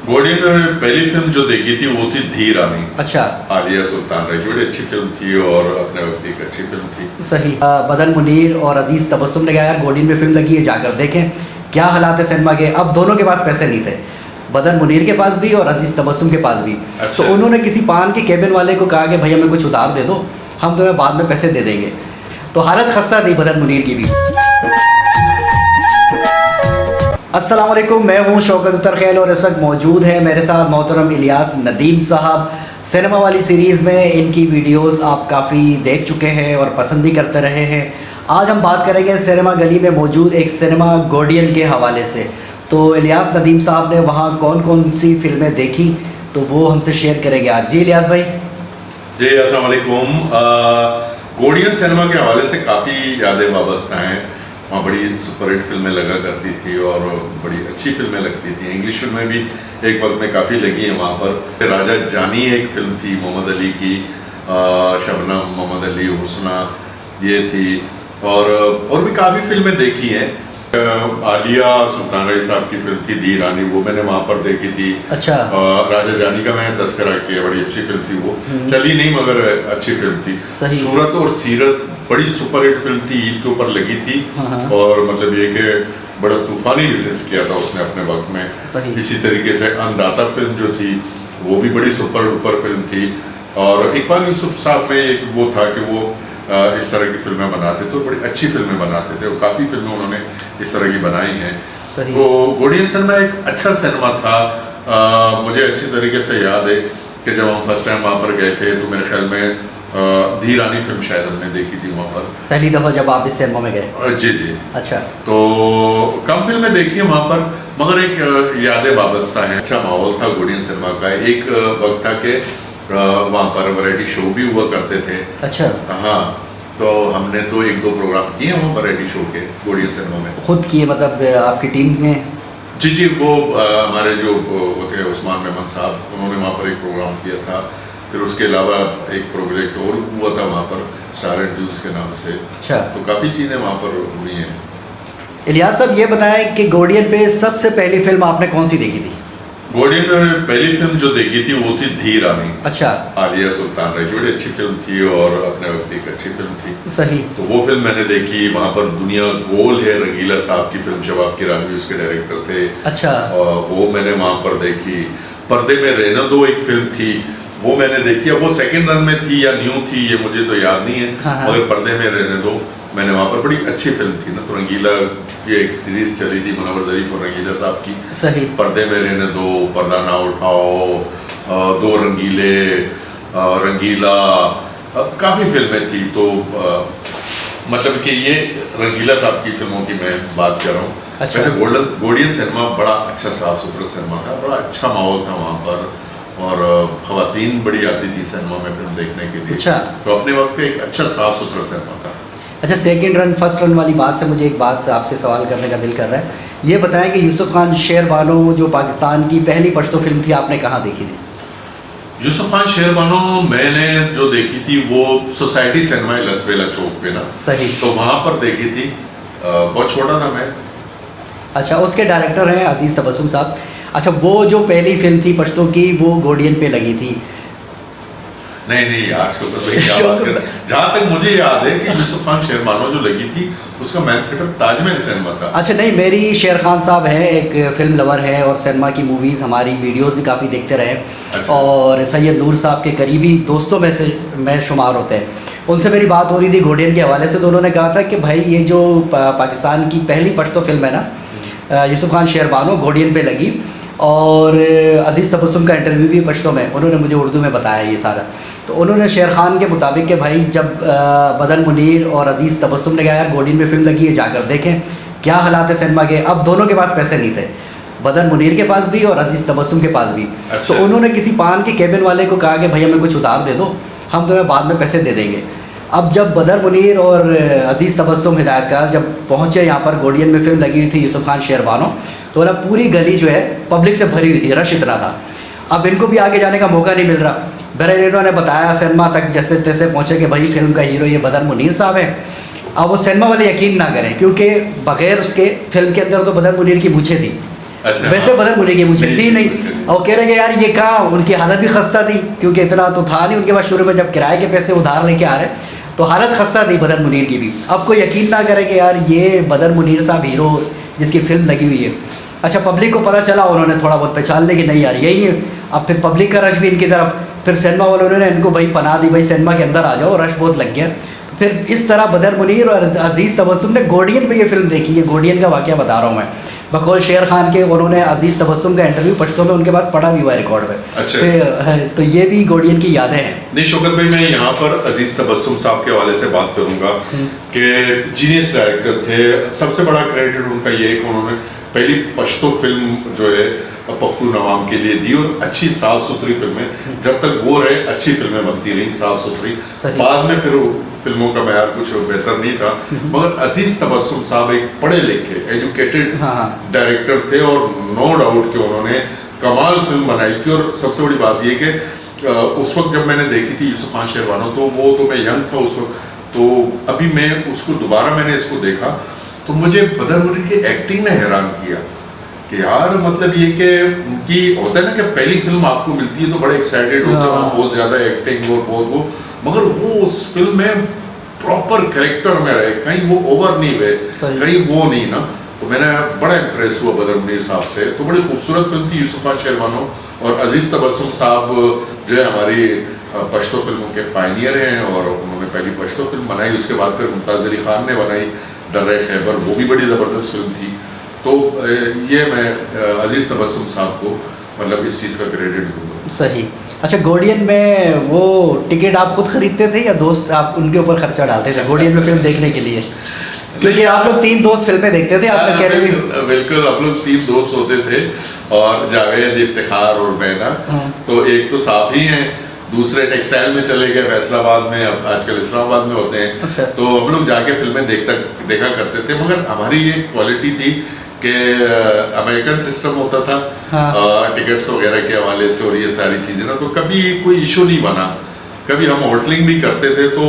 Golden में पहली film जो देखी थी वो थी धी रानी। अच्छा। आलिया सुल्तान राय की बड़ी अच्छी फिल्म थी और अपने वक्त की एक अच्छी फिल्म थी। सही। बदन मुनीर और अजीज तबस्सुम ने कहा यार गोल्डन में फिल्म लगी है जाकर देखें क्या हालात है सिनेमा के। अब दोनों के पास पैसे नहीं थे, बदन मुनीर के पास भी और अजीज तबस्सुम के पास भी। अच्छा। तो उन्होंने किसी पान के केबिन वाले को कहा कि भाई हमें कुछ उधार दे दो, हम तुम्हें बाद में पैसे दे देंगे। तो हालत खस्ता थी बदन मुनीर की भी। अस्सलाम वालेकुम, मैं हूं शौकत उतरखैल और इस वक्त मौजूद है मेरे साथ मोहतरम इलियास नदीम साहब। सिनेमा वाली सीरीज़ में इनकी वीडियोस आप काफ़ी देख चुके हैं और पसंद भी करते रहे हैं। आज हम बात करेंगे सिनेमा गली में मौजूद एक सिनेमा गोडियन के हवाले से। तो इलियास नदीम साहब ने वहाँ कौन कौन सी फिल्में देखी तो वो हमसे शेयर करेंगे आज। जी इलियास भाई। जी अस्सलाम वालेकुम। गोडियन सिनेमा के हवाले से काफ़ी यादें वाबस्ता हैं। वहाँ बड़ी सुपरहिट फिल्में लगा करती थी और बड़ी अच्छी फिल्में लगती थी। इंग्लिश फिल्में भी एक वक्त में काफ़ी लगी हैं वहाँ पर। राजा जानी एक फिल्म थी मोहम्मद अली की, शबनम, मोहम्मद अली, हुस्ना ये थी। और भी काफ़ी फिल्में देखी हैं। आलिया सुल्तान राय साहब की फिल्म थी धी रानी, वो मैंने वहाँ पर देखी थी। अच्छा। राजा जानी का मैंने तस्करा किया, बड़ी अच्छी फिल्म थी वो। चली नहीं मगर अच्छी फिल्म थी। सही। सूरत और सीरत बड़ी सुपरहिट फिल्म थी, ईद के ऊपर लगी थी। और मतलब ये कि बड़ा तूफानी बिजनेस किया था उसने अपने वक्त में। इसी तरीके से अन्नदाता फिल्म जो थी वो भी बड़ी सुपर डुपर फिल्म थी। और इकबाल यूसुफ साहब में एक वो था कि वो इस तरह की फिल्में बनाते थे, बड़ी अच्छी फिल्में बनाते थे और काफ़ी फिल्में उन्होंने इस तरह की बनाई हैं। तो गोडियन सिनेमा एक अच्छा सिनेमा था। मुझे अच्छी तरीके से याद है कि जब हम फर्स्ट टाइम वहाँ पर गए थे तो मेरे ख्याल में धी रानी फिल्म शायद हमने देखी थी वहाँ पर पहली दफ़ा जब आप इस सिनेमा में गए। जी जी। अच्छा। तो कम फिल्में देखी हैं वहाँ पर मगर एक यादें वाबस्ता हैं। अच्छा माहौल था गोडियन सिनेमा का। एक वक्त था कि वहाँ पर वैरायटी शो भी हुआ करते थे। अच्छा। हाँ, तो हमने तो एक दो प्रोग्राम किए वहाँ वैरायटी शो के गोडियन सिनेमा में। खुद किए मतलब आपकी टीम ने? जी जी, वो हमारे जो वो थे उस्मान मेमन साहब, उन्होंने वहाँ पर एक प्रोग्राम किया था। फिर उसके अलावा एक प्रोजेक्ट और हुआ था वहाँ पर स्टार एंड ट्यून्स के नाम से। अच्छा। तो काफ़ी चीज़ें वहाँ पर हुई हैं। इलियास साहब ये बताएं कि गोडियन पे सबसे पहली फिल्म आपने कौन सी देखी थी? गोडियन में पहली फिल्म जो देखी थी वो थी धी रानी। अच्छा। आलिया सुल्तान राय की बड़ी अच्छी फिल्म थी और अपने वक्त की एक अच्छी फिल्म थी। सही। तो वो फिल्म मैंने देखी। वहाँ पर दुनिया गोल है रंगीला साहब की फिल्म, शबाब किरानी उसके डायरेक्टर थे। अच्छा। वो मैंने वहाँ पर देखी। पर्दे में रहना दो एक फिल्म थी, वो मैंने देखी। अब वो सेकंड रन में थी या न्यू थी ये मुझे तो याद नहीं है। मगर पर्दे में रहने दो मैंने वहाँ पर, बड़ी अच्छी फिल्म थी ना। तो रंगीला की एक सीरीज चली थी मुनव्वर ज़रीफ और रंगीला साहब की। सही। पर्दे में रहने दो, पर्दा ना उठाओ, दो रंगीले, रंगीला, काफ़ी फिल्में थी। तो मतलब कि ये रंगीला साहब की फिल्मों की मैं बात कर रहा हूँ। अच्छा। वैसे गोडियन सिनेमा बड़ा अच्छा साफ सुथरा सिनेमा था, बड़ा अच्छा माहौल था वहाँ पर और ख़वातीन बड़ी आती थी सिनेमा में फिल्म देखने के लिए। अच्छा। तो अपने वक्त एक अच्छा साफ सुथरा सिनेमा था। अच्छा, सेकंड रन फर्स्ट रन वाली बात से मुझे एक बात आपसे सवाल करने का दिल कर रहा है। ये बताएं कि यूसुफ खान शेरबानो जो पाकिस्तान की पहली पश्तो फिल्म थी आपने कहाँ देखी थी? यूसुफ खान शेरबानो मैंने जो देखी थी वो सोसाइटी सिनेमा लसवेला चौक पे ना। सही। तो वहाँ पर देखी थी। बहुत छोटा था मैं। अच्छा, उसके डायरेक्टर हैं अजीज़ तबस्सुम साहब। अच्छा, वो जो पहली फिल्म थी पश्तो की वो गोडियन पे लगी थी? नहीं यार, शौकत भाई क्या बात कर रहे हैं। जहाँ तक मुझे याद है कि यूसुफ खान शेरबानो जो लगी थी उसका मेन थिएटर ताजमहल सिनेमा था। अच्छा नहीं, मेरी शेर खान साहब हैं, एक फिल्म लवर है और सिनेमा की मूवीज़ हमारी वीडियोस भी काफ़ी देखते रहे। अच्छा। और सैयद नूर साहब के करीबी दोस्तों में से मैं शुमार होते हैं। उनसे मेरी बात हो रही थी गोडियन के हवाले से, तो उन्होंने कहा था कि भाई ये जो पाकिस्तान की पहली पश्तो फिल्म है ना, यूसुफ खान शेरबानो गोडियन पे लगी। और अजीज़ तबस्सुम का इंटरव्यू भी पश्तो में उन्होंने मुझे उर्दू में बताया ये सारा। तो उन्होंने शेर खान के मुताबिक कि भाई जब बदन मुनीर और अजीज़ तबस्सुम ने कहा यार गोडियन में फिल्म लगी है जाकर देखें क्या हालात है सिनेमा के। अब दोनों के पास पैसे नहीं थे, बदन मुनीर के पास भी और अजीज़ तबस्सुम के पास भी। अच्छा। तो उन्होंने किसी पान के केबिन वाले को कहा कि भाई हमें कुछ उधार दे दो, हम तुम्हें बाद में पैसे दे देंगे। अब जब बदर मुनीर और अजीज़ तबस्सुम हिदायतकार जब पहुँचे यहाँ पर, गोडियन में फिल्म लगी हुई थी यूसुफ खान शेरबानो, तो ना पूरी गली जो है पब्लिक से भरी हुई थी, रश इतना था। अब इनको भी आगे जाने का मौका नहीं मिल रहा। बहरहाल इन्होंने बताया सिनेमा तक जैसे तैसे पहुँचे कि भाई फिल्म का हीरो ये बदर मुनीर साहब है। अब वो सिनेमा वाले यकीन ना करें क्योंकि बग़ैर उसके फिल्म के अंदर तो बदर मुनीर की मूछें थी, अच्छा, वैसे बदर मुनीर की मुझे थी नहीं, और कह रहे कि यार ये कहाँ, उनकी हालत भी खस्ता थी क्योंकि इतना तो था नहीं उनके पास शुरू में, जब किराए के पैसे उधार लेके आ रहे तो हालत खस्ता थी बदर मुनीर की भी। अब कोई यकीन ना करे कि यार ये बदर मुनीर साहब हीरो जिसकी फिल्म लगी हुई है। अच्छा, पब्लिक को पता चला, उन्होंने थोड़ा बहुत पहचान लिया कि नहीं यार यही है। अब फिर पब्लिक का रश भी इनकी तरफ, फिर सिनेमा वालों ने इनको भाई पनाह दी, भाई सिनेमा के अंदर आ जाओ, रश बहुत लग गया। तो फिर इस तरह बदर मुनीर और अजीज़ तबस्सुम ने गोडियन पे ये फिल्म देखी है। गोडियन का वाक़या बता रहा हूँ मैं, बकौल शेर खान के उन्होंने अजीज़ तबस्सुम का इंटरव्यू पश्तो में उनके पास पड़ा भी हुआ है रिकॉर्ड में। अच्छा, तो ये भी गोडियन की यादें हैं। नहीं शौकत भाई, मैं यहाँ पर अजीज तबस्सुम साहब के हवाले से बात करूंगा कि जीनियस डायरेक्टर थे। सबसे बड़ा क्रेडिट उनका ये है कि उन्होंने पहली पश्तो फिल्म जो है पख्तून अवाम के लिए दी, और अच्छी साफ सुथरी फिल्में जब तक वो रहे अच्छी फिल्में बनती रही साफ सुथरी। बाद में फिर फिल्मों का मैयार कुछ बेहतर नहीं था, मगर अजीज तबस्सुम साहब एक पढ़े लिखे एजुकेटेड डायरेक्टर थे, और नो डाउट कि उन्होंने कमाल फिल्म बनाई थी। और सबसे बड़ी बात ये कि उस वक्त जब मैंने देखी थी यूसुफ खान शेरवानो, तो वो तो मैं यंग था उस वक्त, तो अभी मैं उसको दोबारा मैंने इसको देखा तो मुझे बदर मुनीर की एक्टिंग ने हैरान किया कि यार मतलब ये कि उनकी होता है ना कि पहली फिल्म आपको मिलती है तो बड़े एक्साइटेड होते हैं, बहुत ज़्यादा एक्टिंग और बहुत वो, मगर वो उस फिल्म में प्रॉपर कैरेक्टर में रहे, कहीं वो ओवर नहीं हुए, कहीं वो नहीं ना। तो मैंने बड़ा इंप्रेस हुआ बदर मुनीर साहब से। तो बड़ी खूबसूरत फिल्म थी यूसुफ खान शेरवानो, और अजीज तबस्सुम साहब जो है हमारी पश्तो फिल्मों के पायनियर हैं, और उन्होंने पहली पश्तो फिल्म बनाई, उसके बाद फिर मुमताज़ अली खान ने बनाई दर्रे खैबर, वो भी बड़ी ज़बरदस्त फिल्म थी। तो ये मैं अजीज तबस्सुम साहब को मतलब इस चीज़ का क्रेडिट दूंगा। सही। अच्छा, गोडियन में वो टिकट आप खुद खरीदते थे या दोस्त आप उनके ऊपर खर्चा डालते थे गोडियन में फिल्म देखने के लिए? क्योंकि आप लोग 3 दोस्त फिल्में देखते थे, आपने कह रहे थे। बिल्कुल, हम लोग 3 दोस्त होते थे, और जावेद, इफ्तिखार और मैं ना। तो एक तो साफी हैं, दूसरे टेक्सटाइल में चले गए फैसलाबाद में, अब आजकल इस्लामाबाद में होते हैं। अच्छा। तो हम लोग जाके फिल्में देखा करते थे, मगर हमारी ये क्वालिटी थी कि अमेरिकन सिस्टम होता था टिकट्स वगैरह के हवाले से और ये सारी चीज़ें ना, तो कभी कोई इशू नहीं बना। कभी हम होटलिंग भी करते थे तो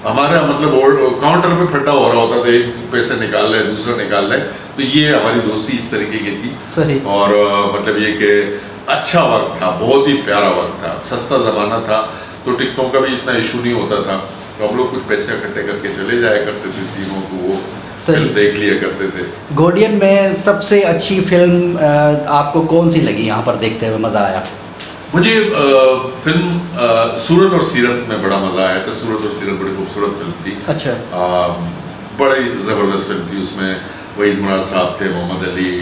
हमारा मतलब काउंटर पे फटा हो रहा होता था, एक पैसे निकाल रहे दूसरा निकाल रहे, तो ये हमारी दोस्ती इस तरीके की थी। सही। और मतलब ये कि अच्छा वक्त था, बहुत ही प्यारा वक्त था, सस्ता ज़माना था, तो टिकटों का भी इतना इशू नहीं होता था, तो हम लोग कुछ पैसे इकट्ठे करके चले जाया करते थे तीनों, तो वो फिल्म देख लिया करते थे। गोडियन में सबसे अच्छी फिल्म आपको कौन सी लगी, यहाँ पर देखते हुए मज़ा आया? मुझे फिल्म सूरत और सीरत में बड़ा मज़ा आया था। सूरत और सीरत बड़ी खूबसूरत फिल्म थी। अच्छा। बड़ी ज़बरदस्त फिल्म थी, उसमें वहीद मुराद साहब थे, मोहम्मद अली,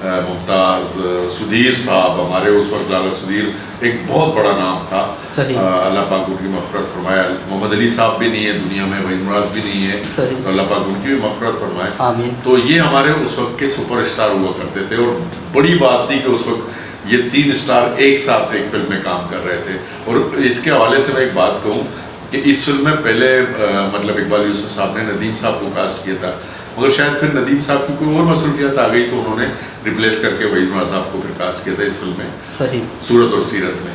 मुमताज़, सुधीर साहब, हमारे उस वक्त लाला सुधीर एक बहुत बड़ा नाम था। अल्लाह पाक उनकी मग़फ़िरत फरमाए। मोहम्मद अली साहब भी नहीं है दुनिया में, वहीद मुराद भी नहीं है, तो अल्लाह पाक उनकी भी मग़फ़िरत फरमाए। आमीन। तो ये हमारे उस वक्त के सुपरस्टार हुआ करते थे, और बड़ी बात थी कि उस वक्त ये 3 स्टार एक साथ एक फिल्म में काम कर रहे थे। और इसके हवाले से मैं एक बात कहूँ कि इस फिल्म में पहले मतलब इकबाल यूसुफ साहब ने नदीम साहब को कास्ट किया था, मगर शायद फिर नदीम साहब की कोई और मसरूफियत आ गई तो उन्होंने रिप्लेस करके वहीद मुराद साहब को फिर कास्ट किया था इस फिल्म में। सही। सूरत और सीरत में।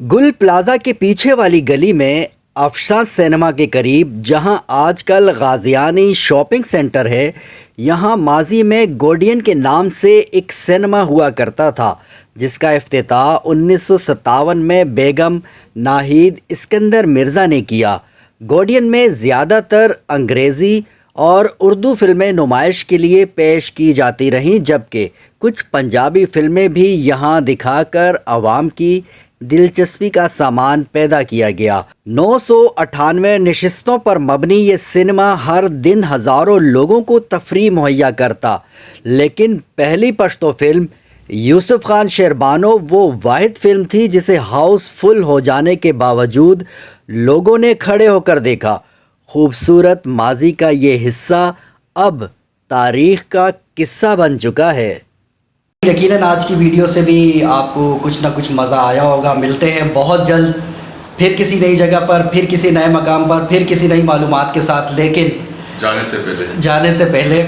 गुल प्लाजा के पीछे वाली गली में अफशा सिनेमा के करीब, जहां आजकल गाजियानी शॉपिंग सेंटर है, यहाँ माजी में गोडियन के नाम से एक सिनेमा हुआ करता था, जिसका इफ्तिताह 1957 में बेगम नाहिद इस्कंदर मिर्ज़ा ने किया। गोडियन में ज़्यादातर अंग्रेज़ी और उर्दू फिल्में नुमाइश के लिए पेश की जाती रहीं, जबकि कुछ पंजाबी फिल्में भी यहाँ दिखाकर आवाम की दिलचस्पी का सामान पैदा किया गया। 998 नशिस्तों पर मबनी ये सिनेमा हर दिन हज़ारों लोगों को तफरीह मुहैया करता, लेकिन पहली पश्तो फिल्म यूसुफ खान शेरबानो वो वाहिद फिल्म थी जिसे हाउसफुल हो जाने के बावजूद लोगों ने खड़े होकर देखा। खूबसूरत माजी का ये हिस्सा अब तारीख़ का किस्सा बन चुका है। यकीनन आज की वीडियो से भी आपको कुछ ना कुछ मज़ा आया होगा। मिलते हैं बहुत जल्द फिर किसी नई जगह पर, फिर किसी नए मकाम पर, फिर किसी नई मालूमात के साथ। लेकिन जाने से पहले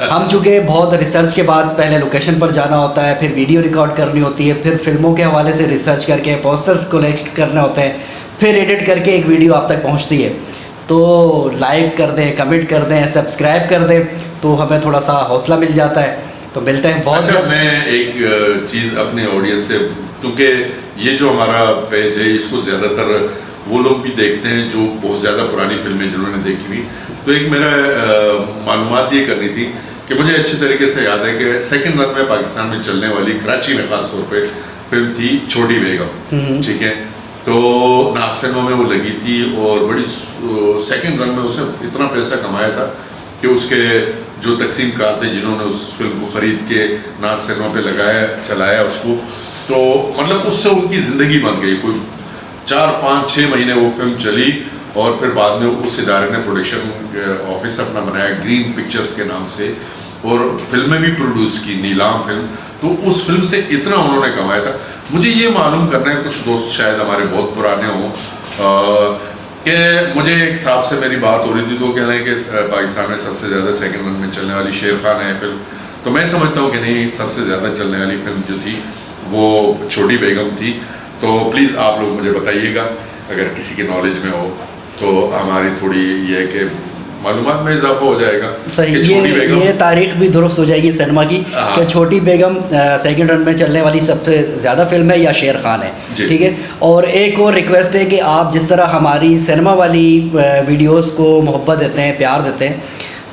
हम चूँकि बहुत रिसर्च के बाद पहले लोकेशन पर जाना होता है, फिर वीडियो रिकॉर्ड करनी होती है, फिर फिल्मों के हवाले से रिसर्च करके पोस्टर्स कलेक्ट करने होते हैं, फिर एडिट करके एक वीडियो आप तक पहुंचती है। तो लाइक कर दें, कमेंट कर दें, सब्सक्राइब कर दें, तो हमें थोड़ा सा हौसला मिल जाता है। तो मिलते हैं बहुत अच्छा, जल्द। मैं एक चीज़ अपने ऑडियंस से, क्योंकि ये जो हमारा पेज है इसको ज़्यादातर वो लोग भी देखते हैं जो बहुत ज़्यादा पुरानी फिल्में जिन्होंने देखी हुई, तो एक मेरा मालूमात ये करनी थी कि मुझे अच्छी तरीके से याद है कि सेकंड रन में पाकिस्तान में चलने वाली, कराची में ख़ास तौर पे फिल्म थी छोटी बेगम, ठीक है। तो नासिनों में वो लगी थी और बड़ी सेकंड रन में उसने इतना पैसा कमाया था कि उसके जो तकसीम कार थे जिन्होंने उस फिल्म को ख़रीद के नासिनों पे लगाया, चलाया उसको, तो मतलब उससे उनकी ज़िंदगी बन गई। कोई 4-5-6 महीने वो फिल्म चली और फिर बाद में उस इदारे ने प्रोडक्शन ऑफिस अपना बनाया ग्रीन पिक्चर्स के नाम से, और फिल्में भी प्रोड्यूस की, नीलाम फिल्म। तो उस फिल्म से इतना उन्होंने कमाया था। मुझे ये मालूम करना है, कुछ दोस्त शायद हमारे बहुत पुराने हों, कि मुझे एक साहब से मेरी बात हो रही थी, तो कह रहे हैं कि पाकिस्तान में सबसे ज़्यादा सेकंड रन में चलने वाली शेर खान है फिल्म। तो मैं समझता हूँ कि नहीं, सबसे ज़्यादा चलने वाली फिल्म जो थी वो छोटी बेगम थी। तो प्लीज़ आप लोग मुझे बताइएगा अगर किसी के नॉलेज में हो, तो हमारी थोड़ी ये है कि मालूमात में इजाफा हो जाएगा। सही, छोटी बेगम, ये तारीख भी दुरुस्त हो जाएगी सिनेमा की कि छोटी बेगम सेकंड रन में चलने वाली सबसे ज़्यादा फिल्म है या शेर खान है, ठीक है। और एक और रिक्वेस्ट है कि आप जिस तरह हमारी सिनेमा वाली वीडियोस को मोहब्बत देते हैं, प्यार देते हैं,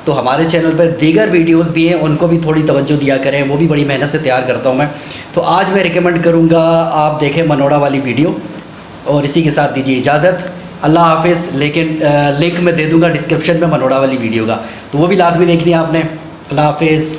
तो हमारे चैनल पर दीगर वीडियोस भी हैं, उनको भी थोड़ी तवज्जो दिया करें, वो भी बड़ी मेहनत से तैयार करता हूँ मैं। तो आज मैं रिकमेंड करूँगा आप देखें मनोड़ा वाली वीडियो, और इसी के साथ दीजिए इजाज़त। अल्लाह हाफिज़। लेकिन लिंक मैं दे दूँगा डिस्क्रिप्शन में मनोड़ा वाली वीडियो का, तो वो भी लाजमी देखनी है आपने। अल्लाह हाफिज़।